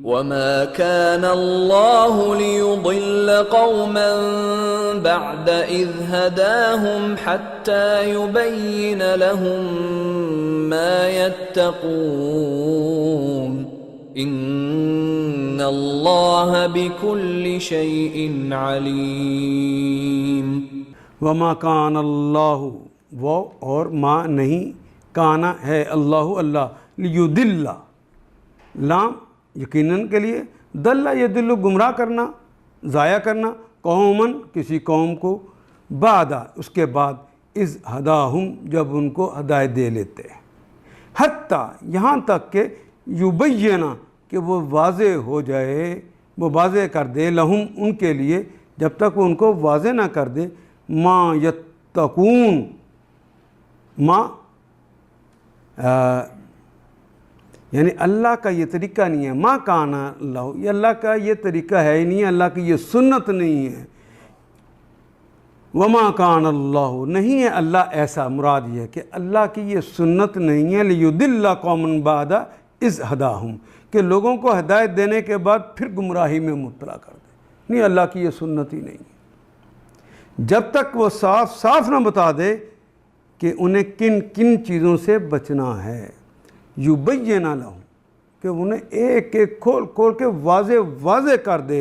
وما كان الله ليضل قوما بعد إذ هداهم حتى يبين لهم ما يتقون إن الله بكل شيء عليم. وما کان اللہ، وہ اور ما نہیں، کانا ہے اللہ، اللہ لیضل، لام یقیناً کے لیے، دل یدل گمراہ کرنا، ضائع کرنا، قومن کسی قوم کو، بعد اس کے بعد، اذ ہداہم جب ان کو ہدایت دے لیتے ہیں، حتیٰ یہاں تک کہ یبینہ کہ وہ واضح ہو جائے، وہ واضح کر دے، لہم ان کے لیے، جب تک وہ ان کو واضح نہ کر دے، ما یتقون، ما یعنی اللہ کا یہ طریقہ نہیں ہے، ما کان اللہ، یہ اللہ کا یہ طریقہ ہے ہی نہیں، اللہ کی یہ سنت نہیں ہے. وما کان اللہ، نہیں ہے اللہ ایسا، مراد یہ ہے کہ اللہ کی یہ سنت نہیں ہے، لیضل قوما بعد اذ ہداہم، کہ لوگوں کو ہدایت دینے کے بعد پھر گمراہی میں مبتلا کر دے، نہیں، اللہ کی یہ سنت ہی نہیں ہے. جب تک وہ صاف صاف نہ بتا دے کہ انہیں کن کن چیزوں سے بچنا ہے، یبین لہم، کہ انہیں ایک ایک کھول کھول کے واضح واضح کر دے،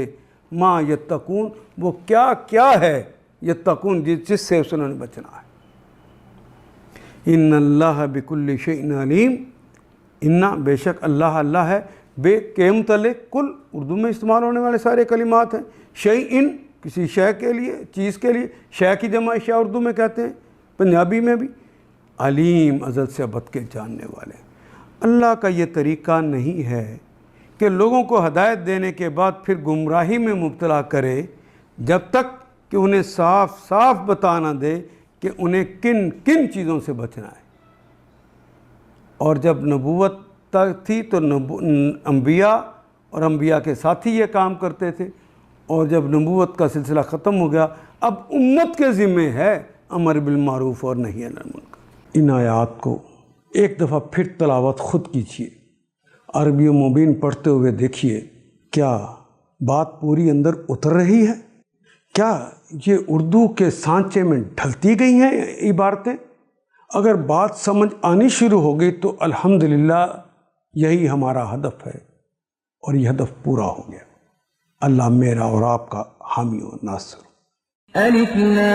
ما یتقون، وہ کیا کیا ہے یتقون، جس سے انہوں نے بچنا ہے. ان اللہ بکل شیء علیم، ان بے شک اللہ، اللہ ہے، بے کے متعلق کل اردو میں استعمال ہونے والے سارے کلمات ہیں، شیء کسی شے کے لیے، چیز کے لیے، شے کی جمع شے اردو میں کہتے ہیں، پنجابی میں بھی، علیم ازل سے ابد کے جاننے والے. اللہ کا یہ طریقہ نہیں ہے کہ لوگوں کو ہدایت دینے کے بعد پھر گمراہی میں مبتلا کرے، جب تک کہ انہیں صاف صاف بتا نہ دے کہ انہیں کن کن چیزوں سے بچنا ہے. اور جب نبوت تھی تو انبیاء اور انبیاء کے ساتھی یہ کام کرتے تھے، اور جب نبوت کا سلسلہ ختم ہو گیا، اب امت کے ذمہ ہے امر بالمعروف اور نہی عن المنکر. ان آیات کو ایک دفعہ پھر تلاوت خود کیجیے، عربی و مبین پڑھتے ہوئے دیکھیے، کیا بات پوری اندر اتر رہی ہے؟ کیا یہ اردو کے سانچے میں ڈھلتی گئی ہیں عبارتیں؟ اگر بات سمجھ آنی شروع ہو گئی تو الحمدللہ یہی ہمارا ہدف ہے، اور یہ ہدف پورا ہو گیا. اللہ میرا اور آپ کا حامی و ناصر. الف لام